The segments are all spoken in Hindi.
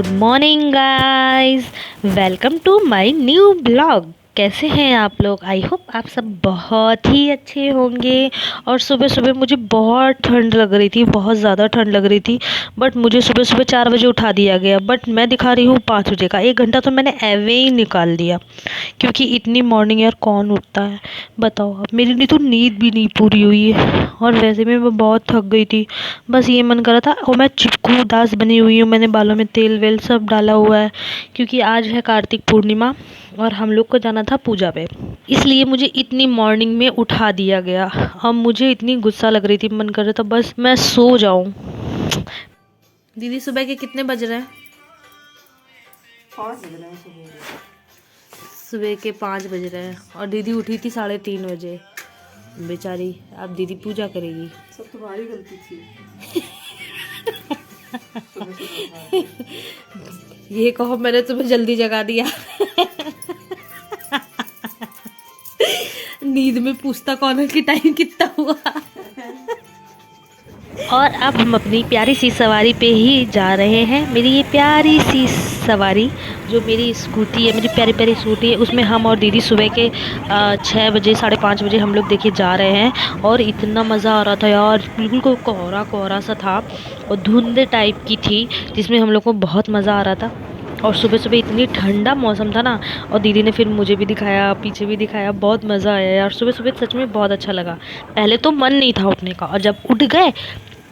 Good morning guys, welcome to my new blog. कैसे हैं आप लोग? आई होप आप सब बहुत ही अच्छे होंगे। और सुबह सुबह मुझे बहुत ठंड लग रही थी, बहुत ज़्यादा ठंड लग रही थी। बट मुझे सुबह सुबह 4 बजे उठा दिया गया। बट मैं दिखा रही हूँ 5 बजे का। 1 घंटा तो मैंने एवे ही निकाल दिया, क्योंकि इतनी मॉर्निंग यार कौन उठता है बताओ। अब मेरी नहीं तो नींद भी नहीं पूरी हुई है, और वैसे भी मैं बहुत थक गई थी। बस ये मन कर रहा था, और मैं चिपकू दास बनी हुई हूँ। मैंने बालों में तेल वेल सब डाला हुआ है, क्योंकि आज है कार्तिक पूर्णिमा और हम लोग को जाना था पूजा पे। इसलिए मुझे इतनी मॉर्निंग में उठा दिया गया। अब मुझे इतनी गुस्सा लग रही थी, मन कर रहा था बस मैं सो जाऊं। दीदी सुबह के कितने बज रहे हैं? 5 बज रहे हैं सुबह। सुबह के 5 बज रहे हैं और दीदी उठी थी 3:30 बजे। बेचारी अब दीदी पूजा करेगी। सब तुम्हारी गलती थी। ये कहो मैंने तुम्हें जल्दी जगा दिया। नींद में पूछता कौन है कि टाइम कितना हुआ। और अब हम अपनी प्यारी सी सवारी पे ही जा रहे हैं। मेरी ये प्यारी सी सवारी जो मेरी स्कूटी है, मेरी प्यारी प्यारी स्कूटी है, उसमें हम और दीदी सुबह के 6 बजे 5:30 बजे हम लोग देखिए जा रहे हैं। और इतना मज़ा आ रहा था यार, बिल्कुल कोई कोहरा कोहरा सा था और धुंध टाइप की थी, जिसमें हम लोग को बहुत मज़ा आ रहा था। और सुबह सुबह इतनी ठंडा मौसम था ना, और दीदी ने फिर मुझे भी दिखाया, पीछे भी दिखाया। बहुत मज़ा आया यार, सुबह सुबह सच में बहुत अच्छा लगा। पहले तो मन नहीं था उठने का, और जब उठ गए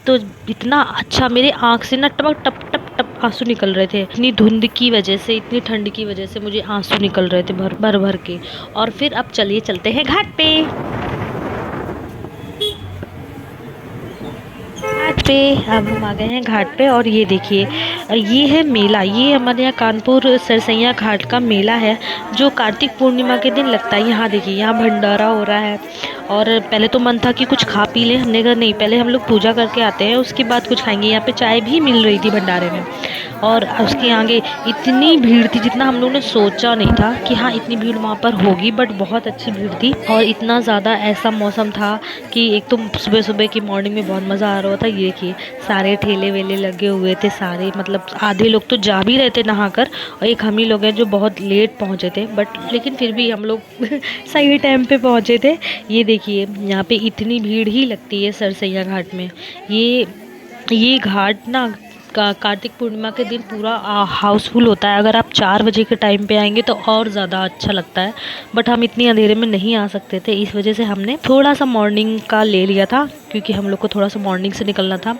तो इतना अच्छा, मेरे आँख से ना टपक टप टप टप आंसू निकल रहे थे। इतनी धुंध की वजह से, इतनी ठंड की वजह से मुझे आंसू निकल रहे थे भर भर भर के। और फिर अब चलिए चलते हैं घाट पे। घाट पे अब हम आ गए हैं घाट पे। और ये देखिए, ये है मेला। ये हमारे यहाँ कानपुर सरसैया घाट का मेला है, जो कार्तिक पूर्णिमा के दिन लगता है। यहाँ देखिए, यहाँ भंडारा हो रहा है। और पहले तो मन था कि कुछ खा पी लें, हमने कहा नहीं, पहले हम लोग पूजा करके आते हैं, उसके बाद कुछ खाएंगे। यहाँ पे चाय भी मिल रही थी भंडारे में। और उसके आगे इतनी भीड़ थी, जितना हम लोग ने सोचा नहीं था कि हाँ इतनी भीड़ वहाँ पर होगी। बट बहुत अच्छी भीड़ थी, और इतना ज़्यादा ऐसा मौसम था कि एक तो सुबह सुबह की मॉर्निंग में बहुत मज़ा आ रहा था। ये देखिए, सारे ठेले वेले लगे हुए थे सारे, मतलब आधे लोग तो जा भी रहे थे नहाकर, और एक हम ही लोग हैं जो बहुत लेट पहुँचे थे। बट लेकिन फिर भी हम लोग सही टाइम पे पहुँचे थे। ये देखिए, यहाँ पे इतनी भीड़ ही लगती है सरसैया घाट में। ये घाट ना कार्तिक पूर्णिमा के दिन पूरा हाउसफुल होता है। अगर आप 4 बजे के टाइम पे आएंगे तो और ज़्यादा अच्छा लगता है। बट हम इतनी अंधेरे में नहीं आ सकते थे, इस वजह से हमने थोड़ा सा मॉर्निंग का ले लिया था, क्योंकि हम लोग को थोड़ा सा मॉर्निंग से निकलना था,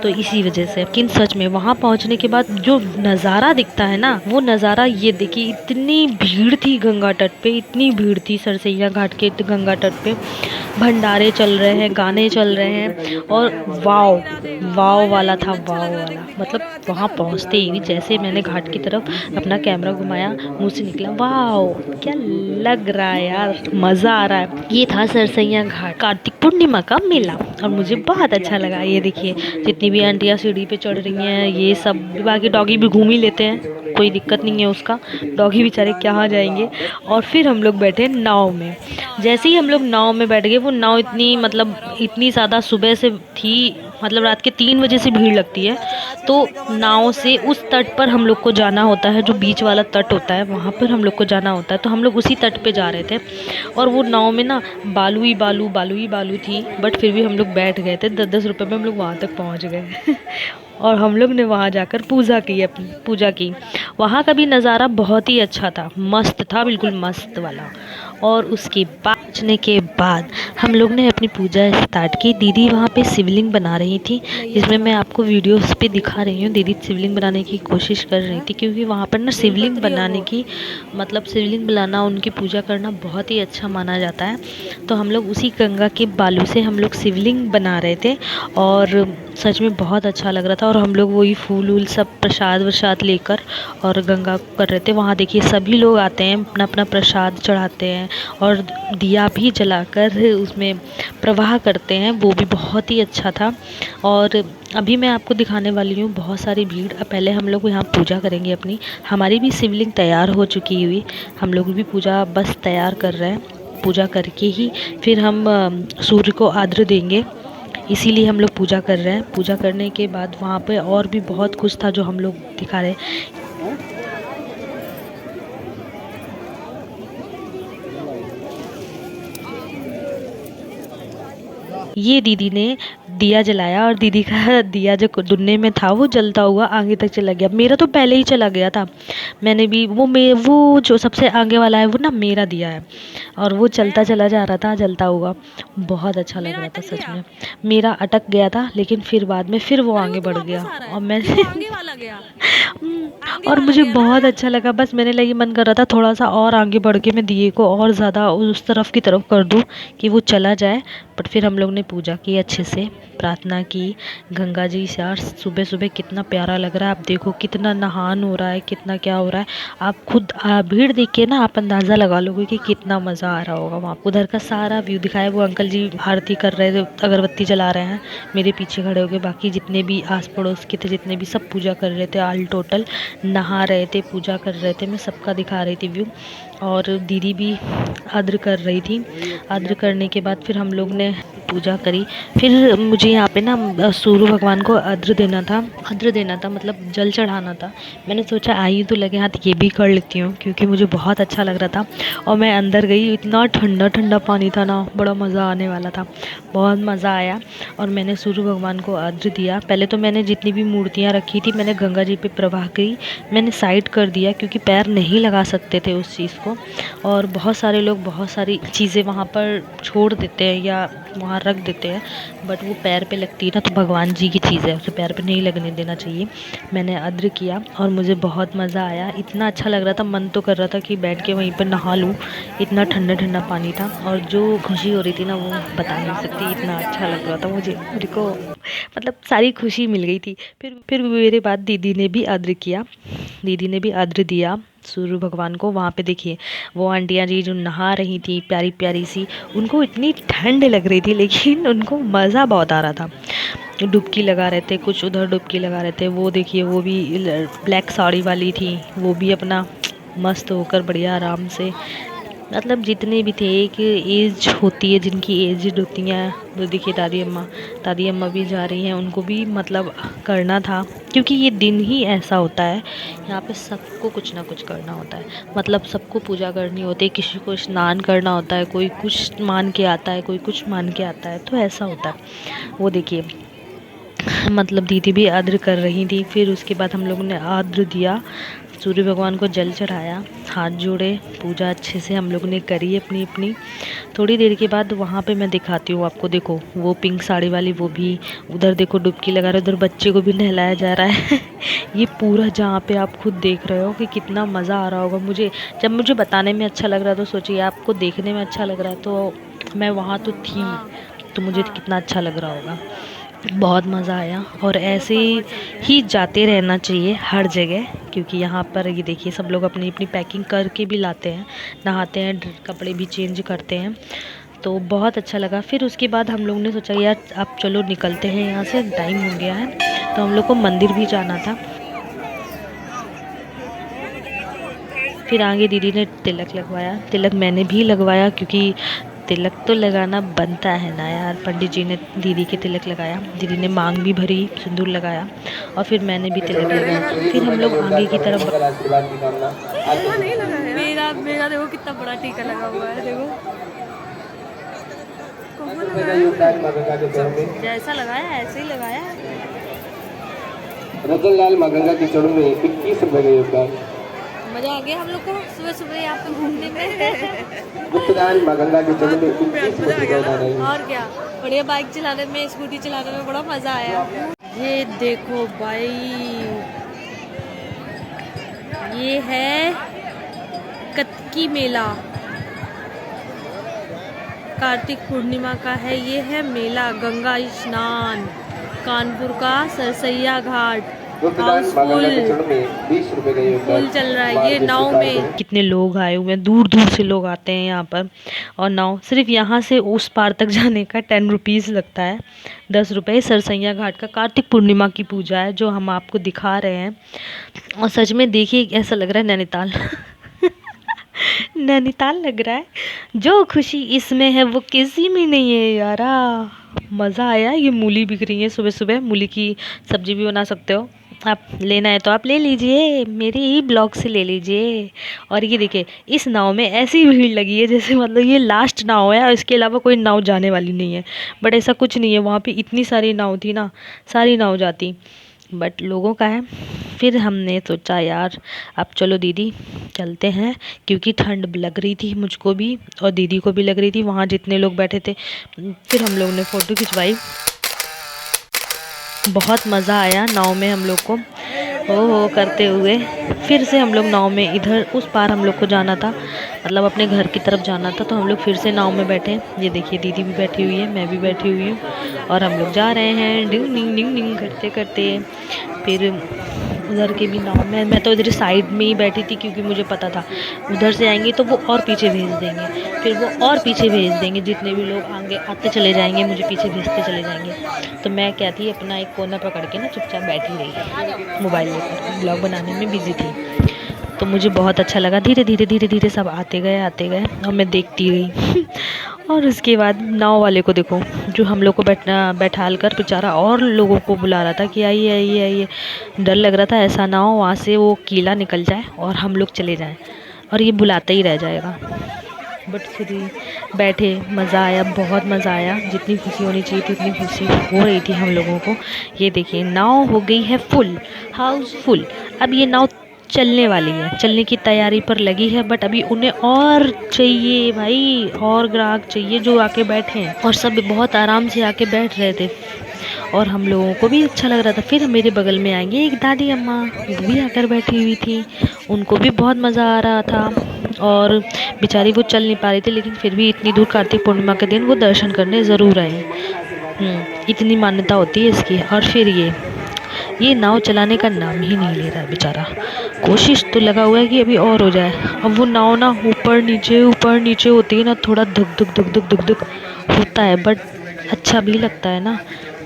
तो इसी वजह से। लेकिन सच में वहाँ पहुँचने के बाद जो नज़ारा दिखता है ना, वो नज़ारा ये देखिए, इतनी भीड़ थी गंगा तट पे, इतनी भीड़ थी सरसैया घाट के गंगा तट पे। भंडारे चल रहे हैं, गाने चल रहे हैं, और वाव वाव वाला था, वाव वाला। मतलब वहाँ पहुँचते ही जैसे मैंने घाट की तरफ अपना कैमरा घुमाया, मुंह से निकला वाव, क्या लग रहा है यार, मज़ा आ रहा है। ये था सरसैया घाट कार्तिक पूर्णिमा का मेला, और मुझे बहुत अच्छा लगा। ये देखिए, जितनी भी आंटियाँ सीढ़ी पे चढ़ रही हैं, ये सब, बाकी डॉगी भी घूम ही लेते हैं, कोई दिक्कत नहीं है उसका। डॉगी बेचारे कहाँ जाएंगे। और फिर हम लोग बैठे नाव में। जैसे ही हम लोग नाव में बैठ गए, वो नाव इतनी, मतलब इतनी ज़्यादा सुबह से थी, मतलब रात के 3 बजे से भीड़ लगती है। तो नाव से उस तट पर हम लोग को जाना होता है, जो बीच वाला तट होता है, वहाँ पर हम लोग को जाना होता है। तो हम लोग उसी तट पे जा रहे थे, और वो नाव में ना बालू ही बालू, बालू ही बालू थी। बट फिर भी हम लोग बैठ गए थे। 10-10 रुपये में हम लोग वहाँ तक पहुँच गए। और हम लोग ने वहाँ जाकर पूजा की, अपनी पूजा की। वहाँ का भी नज़ारा बहुत ही अच्छा था, मस्त था, बिल्कुल मस्त वाला। और उसके पहुँचने के बाद हम लोग ने अपनी पूजा स्टार्ट की। दीदी वहाँ पे शिवलिंग बना रही थी, जिसमें मैं आपको वीडियोस पे दिखा रही हूँ। दीदी शिवलिंग बनाने की कोशिश कर रही थी, क्योंकि वहाँ पर ना शिवलिंग बनाने की, मतलब शिवलिंग बनाना, उनकी पूजा करना बहुत ही अच्छा माना जाता है। तो हम लोग उसी गंगा के बालू से हम लोग शिवलिंग बना रहे थे, और सच में बहुत अच्छा लग रहा था। और हम लोग वही फूल वूल सब प्रसाद वरसाद लेकर और गंगा कर रहे थे। वहाँ देखिए, सभी लोग आते हैं, अपना अपना प्रसाद चढ़ाते हैं, और दिया भी जलाकर उसमें प्रवाह करते हैं। वो भी बहुत ही अच्छा था। और अभी मैं आपको दिखाने वाली हूँ बहुत सारी भीड़। पहले हम लोग यहाँ पूजा करेंगे अपनी। हमारी भी शिवलिंग तैयार हो चुकी हुई, हम लोग भी पूजा बस तैयार कर रहे हैं। पूजा करके ही फिर हम सूर्य को आर्घ्य देंगे। इसीलिए हम लोग पूजा कर रहे हैं। पूजा करने के बाद वहाँ पे और भी बहुत कुछ था जो हम लोग दिखा रहे हैं। ये दीदी ने दिया जलाया और दीदी का दिया जो दुन्ने में था वो जलता हुआ आगे तक चला गया। मेरा तो पहले ही चला गया था। मैंने भी वो जो सबसे आगे वाला है वो ना मेरा दिया है और वो चलता चला जा रहा था जलता हुआ। बहुत अच्छा लग रहा था सच में। मेरा अटक गया था लेकिन फिर बाद में फिर वो आगे बढ़ गया और मैंने और मुझे बहुत अच्छा लगा। बस मैंने लगी मन कर रहा था थोड़ा सा और आगे बढ़ के मैं दिए को और ज़्यादा उस तरफ की तरफ कर दूं कि वो चला जाए। बट फिर हम लोग ने पूजा की अच्छे से, प्रार्थना की गंगा जी से। यार सुबह सुबह कितना प्यारा लग रहा है। आप देखो कितना नहान हो रहा है, कितना क्या हो रहा है। आप खुद भीड़ देख के ना आप अंदाज़ा लगा लोगे कि कितना मज़ा आ रहा होगा वहाँ। उधर का सारा व्यू दिखाया। वो अंकल जी आरती कर रहे थे, अगरबत्ती जला रहे हैं मेरे पीछे खड़े हो गए। बाकी जितने भी आस पड़ोस के थे, जितने भी, सब पूजा कर रहे थे। ऑल टोटल नहा रहे थे, पूजा कर रहे थे। मैं सबका दिखा रही थी व्यू। और दीदी भी आद्र कर रही थी। आद्र करने के बाद फिर हम लोग ने पूजा करी। फिर मुझे यहाँ पे ना सूर्य भगवान को आद्र देना था मतलब जल चढ़ाना था। मैंने सोचा आई तो लगे हाथ ये भी कर लेती हूँ क्योंकि मुझे बहुत अच्छा लग रहा था। और मैं अंदर गई, इतना ठंडा ठंडा पानी था ना, बड़ा मज़ा आने वाला था। बहुत मज़ा आया और मैंने सूर्य भगवान को आद्र दिया। पहले तो मैंने जितनी भी मूर्तियाँ रखी थी मैंने गंगा जी पे प्रवाह करी, मैंने साइड कर दिया क्योंकि पैर नहीं लगा सकते थे उस चीज़ को। और बहुत सारे लोग बहुत सारी चीज़ें वहाँ पर छोड़ देते हैं या वहाँ रख देते हैं, बट वो पैर पे लगती है ना, तो भगवान जी की चीज़ है, उसे पैर पे नहीं लगने देना चाहिए। मैंने आद्र किया और मुझे बहुत मज़ा आया। इतना अच्छा लग रहा था, मन तो कर रहा था कि बैठ के वहीं पर नहा लूँ। इतना ठंडा ठंडा पानी था और जो खुशी हो रही थी ना वो बता नहीं सकती। इतना अच्छा लग रहा था मुझे, मेरे को मतलब सारी खुशी मिल गई थी। फिर मेरे बाद दीदी ने भी आद्र किया, दीदी ने भी आद्र दिया सूर्य भगवान को। वहाँ पे देखिए वो आंटियाँ जी जो नहा रही थी प्यारी प्यारी सी, उनको इतनी ठंड लग रही थी लेकिन उनको मज़ा बहुत आ रहा था। डुबकी लगा रहे थे, कुछ उधर डुबकी लगा रहे थे। वो देखिए वो भी ब्लैक साड़ी वाली थी, वो भी अपना मस्त होकर बढ़िया आराम से, मतलब जितने भी थे। एक एज होती है जिनकी एज होती हैं, वो देखिए दादी अम्मा भी जा रही हैं, उनको भी मतलब करना था क्योंकि ये दिन ही ऐसा होता है। यहाँ पे सबको कुछ ना कुछ करना होता है, मतलब सबको पूजा करनी होती है। किसी को स्नान करना होता है, कोई कुछ मान के आता है, कोई कुछ मान के आता है, तो ऐसा होता है। वो देखिए मतलब दीदी भी आद्र कर रही थी। फिर उसके बाद हम लोगों ने आद्र दिया, सूर्य भगवान को जल चढ़ाया, हाथ जोड़े, पूजा अच्छे से हम लोगों ने करी अपनी अपनी। थोड़ी देर के बाद वहाँ पे मैं दिखाती हूँ आपको। देखो वो पिंक साड़ी वाली वो भी उधर देखो डुबकी लगा रहे, उधर बच्चे को भी नहलाया जा रहा है। ये पूरा जहाँ पे आप खुद देख रहे हो कि कितना मज़ा आ रहा होगा। जब मुझे बताने में अच्छा लग रहा है तो सोचिए आपको देखने में अच्छा लग रहा है। तो मैं वहाँ तो थी तो मुझे कितना अच्छा लग रहा होगा। बहुत मज़ा आया और ऐसे ही जाते रहना चाहिए हर जगह, क्योंकि यहाँ पर ये देखिए सब लोग अपनी अपनी पैकिंग करके भी लाते हैं, नहाते हैं, कपड़े भी चेंज करते हैं। तो बहुत अच्छा लगा। फिर उसके बाद हम लोग ने सोचा यार अब चलो निकलते हैं यहाँ से, टाइम हो गया है। तो हम लोग को मंदिर भी जाना था। फिर आगे दीदी ने तिलक लगवाया, तिलक मैंने भी लगवाया क्योंकि तिलक तो लगाना बनता है ना यार। पंडित जी ने दीदी के तिलक लगाया, दीदी ने मांग भी भरी, सिंदूर लगाया और फिर मैंने भी तिलक लगाया। फिर हम लोग आगे की तरफ मेरा देखो कितना बड़ा टीका लगा हुआ है, देखो जैसा लगाया ऐसे ही लगाया। रतन लाल माँ गंगा की चढ़ू में 21 रुपए का योगदान। मजा आ गया हम लोग को सुबह सुबह यहाँ पे घूमने में। गुप्तदान माँ गंगा की चढ़ू में 21 रुपए का योगदान है। और क्या बढ़िया, बाइक चलाने में, स्कूटी चलाने में बड़ा मजा आया। ये देखो भाई, ये है कतकी मेला, कार्तिक पूर्णिमा का है। ये है मेला, गंगा स्नान, कानपुर का सरसैया घाट, हाउसफुल 20 रुपए का योगदान। फुल चल रहा है। ये नाव में कितने लोग आए हुए हैं, दूर दूर से लोग आते हैं यहाँ पर। और नाव सिर्फ यहाँ से उस पार तक जाने का 10 रुपीज़ लगता है, 10 रुपये। सरसैया घाट का कार्तिक पूर्णिमा की पूजा है जो हम आपको दिखा रहे हैं। और सच में देखिए ऐसा लग रहा है नैनीताल नैनीताल लग रहा है। जो खुशी इसमें है वो किसी में नहीं है यारा। मज़ा आया। ये मूली बिक रही है सुबह सुबह, मूली की सब्जी भी बना सकते हो आप। लेना है तो आप ले लीजिए, मेरे ही ब्लॉग से ले लीजिए। और ये देखिए इस नाव में ऐसी भीड़ लगी है जैसे मतलब ये लास्ट नाव है और इसके अलावा कोई नाव जाने वाली नहीं है। बट ऐसा कुछ नहीं है, वहाँ पे इतनी सारी नाव थी ना, सारी नाव जाती, बट लोगों का है। फिर हमने सोचा यार अब चलो दीदी चलते हैं, क्योंकि ठंड लग रही थी मुझको भी और दीदी को भी लग रही थी, वहाँ जितने लोग बैठे थे। फिर हम लोग ने फ़ोटो खिंचवाई, बहुत मज़ा आया नाव में हम लोग को हो करते हुए। फिर से हम लोग नाव में इधर उस पार हम लोग को जाना था, मतलब अपने घर की तरफ जाना था, तो हम लोग फिर से नाव में बैठे। ये देखिए दीदी भी बैठी हुई है, मैं भी बैठी हुई हूँ और हम लोग जा रहे हैं डिंग डिंग डिंग डिंग करते करते। फिर उधर के भी नाव में, मैं तो इधर साइड में ही बैठी थी क्योंकि मुझे पता था उधर से आएंगे तो वो और पीछे भेज देंगे, फिर वो और पीछे भेज देंगे, जितने भी लोग आगे आते चले जाएंगे मुझे पीछे भेजते चले जाएंगे। तो मैं क्या थी अपना एक कोना पकड़ के ना चुपचाप बैठी रही, मोबाइल लेकर ब्लॉग बनाने में बिजी थी। तो मुझे बहुत अच्छा लगा, धीरे धीरे धीरे धीरे सब आते गए और मैं देखती रही। और उसके बाद नाव वाले को देखो, जो हम लोग को बैठाल कर बेचारा और लोगों को बुला रहा था कि आइए आइए आइए। डर लग रहा था ऐसा ना हो वहाँ से वो कीला निकल जाए और हम लोग चले जाएं और ये बुलाता ही रह जाएगा। बट फिर बैठे, मज़ा आया, बहुत मज़ा आया। जितनी खुशी होनी चाहिए थी उतनी खुशी हो रही थी हम लोगों को। ये देखिए नाव हो गई है फुल, हाउसफुल। अब ये नाव चलने वाली है, चलने की तैयारी पर लगी है, बट अभी उन्हें और चाहिए भाई, और ग्राहक चाहिए जो आके बैठे हैं। और सब बहुत आराम से आके बैठ रहे थे और हम लोगों को भी अच्छा लग रहा था। फिर मेरे बगल में आएंगे एक दादी अम्मा, वो भी आकर बैठी हुई थी, उनको भी बहुत मज़ा आ रहा था। और बेचारी वो चल नहीं पा रही थी, लेकिन फिर भी इतनी दूर कार्तिक पूर्णिमा के दिन वो दर्शन करने ज़रूर आए। इतनी मान्यता होती है इसकी। और फिर ये नाव चलाने का नाम ही नहीं ले रहा है बेचारा। कोशिश तो लगा हुआ है कि अभी और हो जाए। अब वो नाव ना ऊपर नीचे होती है ना, थोड़ा धुक धुक धुक धुक धुक धुक होता है, बट अच्छा भी लगता है ना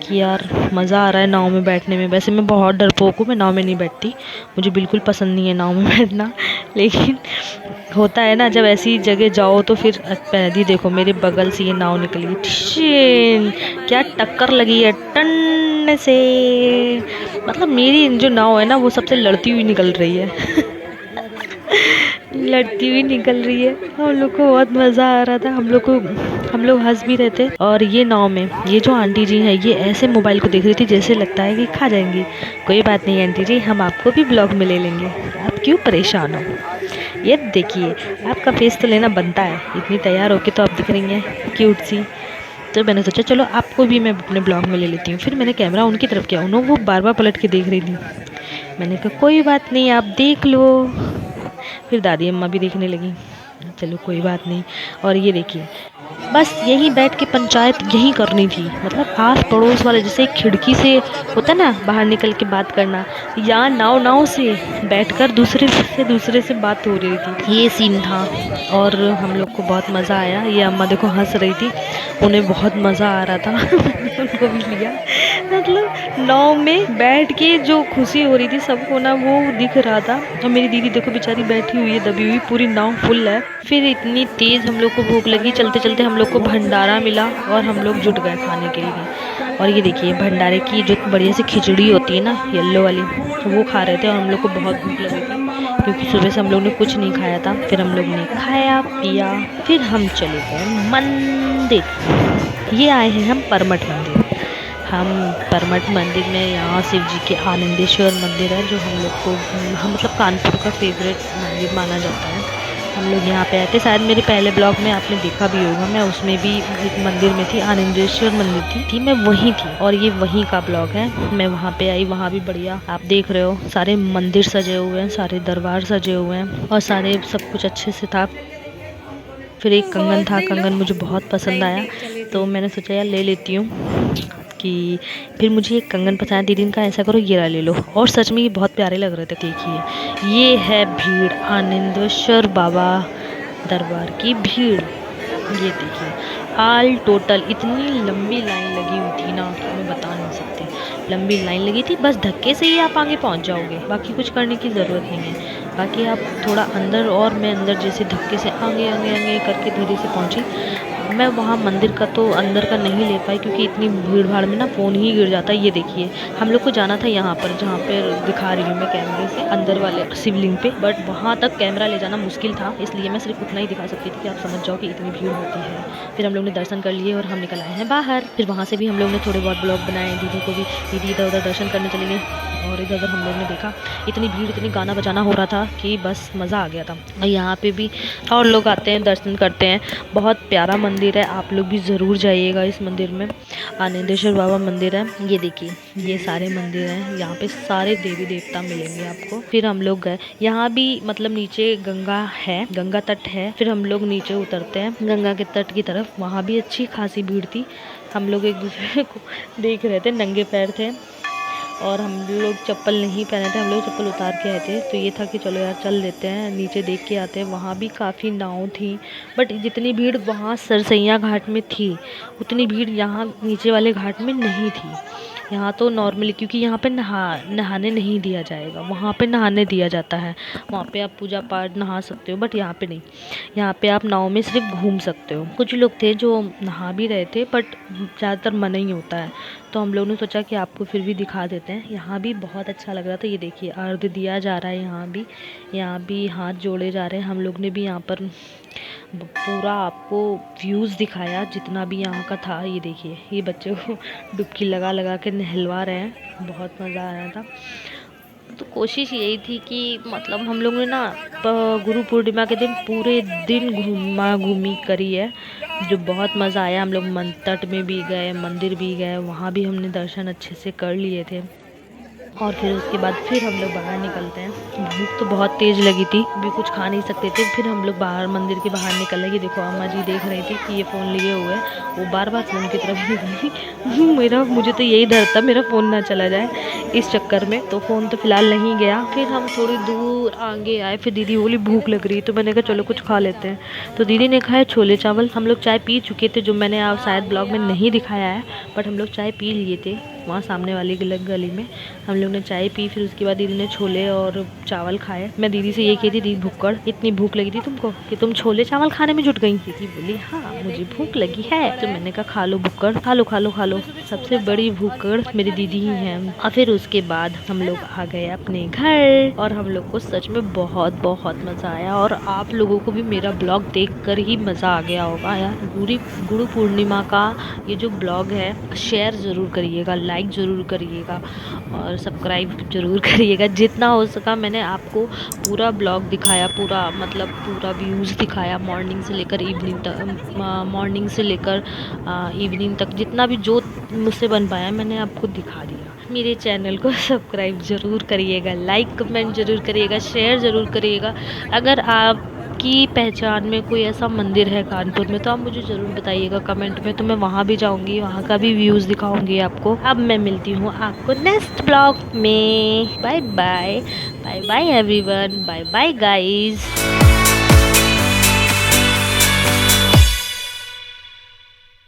कि यार मज़ा आ रहा है नाव में बैठने में। वैसे मैं बहुत डरपोक हूँ, मैं नाव में नहीं बैठती, मुझे बिल्कुल पसंद नहीं है नाव में बैठना। लेकिन होता है ना जब ऐसी जगह जाओ तो फिर। पहले देखो मेरे बगल से ये नाव निकली, क्या टक्कर लगी है टन से। मतलब मेरी जो नाव है ना वो सबसे लड़ती हुई निकल रही है। लड़ती हुई निकल रही है। हम लोग को बहुत मज़ा आ रहा था, हम लोग हंस भी रहे थे। और ये नाव में ये जो आंटी जी हैं, ये ऐसे मोबाइल को देख रही थी जैसे लगता है कि खा जाएंगी। कोई बात नहीं आंटी जी, हम आपको भी ब्लॉग में ले लेंगे, आप क्यों परेशान हो। ये देखिए आपका फेस तो लेना बनता है, इतनी तैयार होके तो आप दिख रही हैं क्यूट सी। तो मैंने सोचा चलो आपको भी मैं अपने ब्लॉग में ले लेती हूँ। फिर मैंने कैमरा उनकी तरफ किया, उन्होंने वो बार बार पलट के देख रही थी। मैंने कहा कोई बात नहीं आप देख लो। फिर दादी अम्मा भी देखने लगी, चलो कोई बात नहीं। और ये देखिए बस यहीं बैठ के पंचायत यहीं करनी थी, मतलब आस पड़ोस वाले, जैसे खिड़की से होता ना बाहर निकल के बात करना, या नाव से बैठकर दूसरे से बात हो रही थी, ये सीन था। और हम लोग को बहुत मज़ा आया। ये अम्मा देखो हंस रही थी, उन्हें बहुत मज़ा आ रहा था। उनको भी लिया, मतलब नाव में बैठ के जो खुशी हो रही थी सबको ना, वो दिख रहा था। और मेरी दीदी देखो बेचारी बैठी हुई है दबी हुई, पूरी नाव फुल है। फिर इतनी तेज़ हम लोग को भूख लगी, चलते चलते हम लोग को भंडारा मिला और हम लोग जुट गए खाने के लिए। और ये देखिए भंडारे की जो बढ़िया सी खिचड़ी होती है ना येलो वाली, वो खा रहे थे और हम लोग को बहुत भूख लगी थी क्योंकि सुबह से हम लोग ने कुछ नहीं खाया था। फिर हम लोग ने खाया पिया, फिर हम चले गए मंदिर। ये आए हैं हम परमठ मंदिर। हम परमठ मंदिर में, यहाँ शिव जी के आनंदेश्वर मंदिर है जो हम लोग को मतलब कानपुर का फेवरेट मंदिर माना जाता है। हम लोग यहाँ पे आए थे, शायद मेरे पहले ब्लॉग में आपने देखा भी होगा, मैं उसमें भी एक मंदिर में थी, आनंदेश्वर मंदिर थी मैं वहीं थी। और ये वहीं का ब्लॉग है, मैं वहाँ पे आई, वहाँ भी बढ़िया आप देख रहे हो सारे मंदिर सजे हुए हैं, सारे दरबार सजे हुए हैं और सारे सब कुछ अच्छे से था। फिर एक कंगन था, कंगन मुझे बहुत पसंद आया तो मैंने सोचा यार ले लेती हूँ कि। फिर मुझे एक कंगन पसंद आया, दीदी का ऐसा करो ये ले लो, और सच में ये बहुत प्यारे लग रहे थे। देखिए ये है भीड़, आनंदेश्वर बाबा दरबार की भीड़। ये देखिए ऑल टोटल इतनी लंबी लाइन लगी हुई थी ना कि मैं बता नहीं सकती। लंबी लाइन लगी थी, बस धक्के से ही आप आगे पहुंच जाओगे, बाकी कुछ करने की ज़रूरत नहीं है। बाकी आप थोड़ा अंदर, और मैं अंदर जैसे धक्के से आगे आगे आगे करके धीरे से पहुंची। मैं वहाँ मंदिर का तो अंदर का नहीं ले पाई क्योंकि इतनी भीड़ भाड़ में ना फ़ोन ही गिर जाता है। ये देखिए हम लोग को जाना था यहाँ पर जहाँ पर दिखा रही हूँ मैं कैमरे से अंदर वाले शिवलिंग पे, बट वहाँ तक कैमरा ले जाना मुश्किल था, इसलिए मैं सिर्फ उतना ही दिखा सकती थी कि आप समझ जाओ कि इतनी भीड़ होती है। फिर हम लोग ने दर्शन कर लिए और हम निकल आए हैं बाहर। फिर वहाँ से भी हम लोग ने थोड़े बहुत ब्लॉग बनाए, दीदी को भी, दीदी इधर उधर दर्शन करने चली गई और इधर उधर हम लोग ने देखा इतनी भीड़, इतनी गाना बजाना हो रहा था कि बस मज़ा आ गया था। और यहाँ पे भी और लोग आते हैं, दर्शन करते हैं। बहुत प्यारा मंदिर है, आप लोग भी ज़रूर जाइएगा इस मंदिर में। आनंदेश्वर बाबा मंदिर है, ये देखिए ये सारे मंदिर हैं, यहाँ पे सारे देवी देवता मिलेंगे आपको। फिर हम लोग गए, यहाँ भी मतलब नीचे गंगा है, गंगा तट है। फिर हम लोग नीचे उतरते हैं गंगा के तट की तरफ, वहाँ भी अच्छी खासी भीड़ थी। हम लोग एक दूसरे को देख रहे थे, नंगे पैर थे और हम लोग चप्पल नहीं पहने थे, हम लोग चप्पल उतार के आए थे। तो ये था कि चलो यार चल लेते हैं, नीचे देख के आते हैं। वहाँ भी काफ़ी नाव थी, बट जितनी भीड़ वहाँ सरसैया घाट में थी उतनी भीड़ यहाँ नीचे वाले घाट में नहीं थी। यहाँ तो नॉर्मली, क्योंकि यहाँ पे नहाने नहीं दिया जाएगा, वहाँ पे नहाने दिया जाता है। वहाँ पे आप पूजा पाठ नहा सकते हो, बट यहाँ पे नहीं। यहाँ पे आप नाव में सिर्फ घूम सकते हो। कुछ लोग थे जो नहा भी रहे थे, बट ज़्यादातर मना ही होता है। तो हम लोगों ने सोचा कि आपको फिर भी दिखा देते हैं। यहाँ भी बहुत अच्छा लग रहा था, ये देखिए अर्घ दिया जा रहा है। यहाँ भी हाथ जोड़े जा रहे हैं। हम लोग ने भी यहाँ पर पूरा आपको व्यूज़ दिखाया जितना भी यहाँ का था। ये देखिए ये बच्चे को डुबकी लगा लगा के नहलवा रहे हैं, बहुत मज़ा आया था। तो कोशिश यही थी कि मतलब हम लोग ने ना गुरु पूर्णिमा के दिन पूरे दिन घूमी करी है, जो बहुत मज़ा आया। हम लोग तट में भी गए, मंदिर भी गए, वहाँ भी हमने दर्शन अच्छे से कर लिए थे। और फिर उसके बाद फिर हम लोग बाहर निकलते हैं। भूख तो बहुत तेज़ लगी थी, भी कुछ खा नहीं सकते थे। फिर हम लोग बाहर मंदिर के बाहर निकल गए। देखो अम्मा जी देख रही थी कि ये फ़ोन लिए हुए हैं, वो बार बार फ़ोन की तरफ निकली। मुझे तो यही डर था मेरा फ़ोन ना चला जाए इस चक्कर में। तो फ़ोन तो फ़िलहाल नहीं गया। फिर हम थोड़ी दूर आगे आए, फिर दीदी बोली भूख लग रही है, तो मैंने कहा चलो कुछ खा लेते हैं। तो दीदी ने खाया छोले चावल। हम लोग चाय पी चुके थे, जो मैंने आप शायद ब्लॉग में नहीं दिखाया है, बट हम लोग चाय पी लिए थे वहाँ सामने वाली गली में। हम लोग ने चाय पी, फिर उसके बाद दीदी ने छोले और चावल खाए। मैं दीदी से ये कही थी, दीदी भुक्कड़ इतनी भूख लगी थी तुमको कि तुम छोले चावल खाने में जुट गई। दीदी बोली हाँ मुझे भूख लगी है। तो मैंने कहा खा लो भुक्कड़, खा लो खा लो खा लो। सबसे बड़ी भुक्कड़ मेरी दीदी ही है। और फिर उसके बाद हम लोग आ गए अपने घर और हम लोग को सच में बहुत बहुत मज़ा आया। और आप लोगों को भी मेरा ब्लॉग देख कर ही मज़ा आ गया होगा यार। गुरु पूर्णिमा का ये जो ब्लॉग है शेयर ज़रूर करिएगा, लाइक ज़रूर करिएगा और सब्सक्राइब ज़रूर करिएगा। जितना हो सका मैंने आपको पूरा ब्लॉग दिखाया, पूरा मतलब पूरा व्यूज़ दिखाया, मॉर्निंग से लेकर इवनिंग तक जितना भी जो मुझसे बन पाया मैंने आपको दिखा दिया। मेरे चैनल को सब्सक्राइब ज़रूर करिएगा, लाइक कमेंट ज़रूर करिएगा, शेयर ज़रूर करिएगा। अगर आपकी पहचान में कोई ऐसा मंदिर है कानपुर में तो आप मुझे ज़रूर बताइएगा कमेंट में, तो मैं वहाँ भी जाऊँगी, वहाँ का भी व्यूज़ दिखाऊँगी आपको। अब मैं मिलती हूँ आपको नेक्स्ट ब्लॉग में। Bye bye, bye bye everyone, bye bye guys.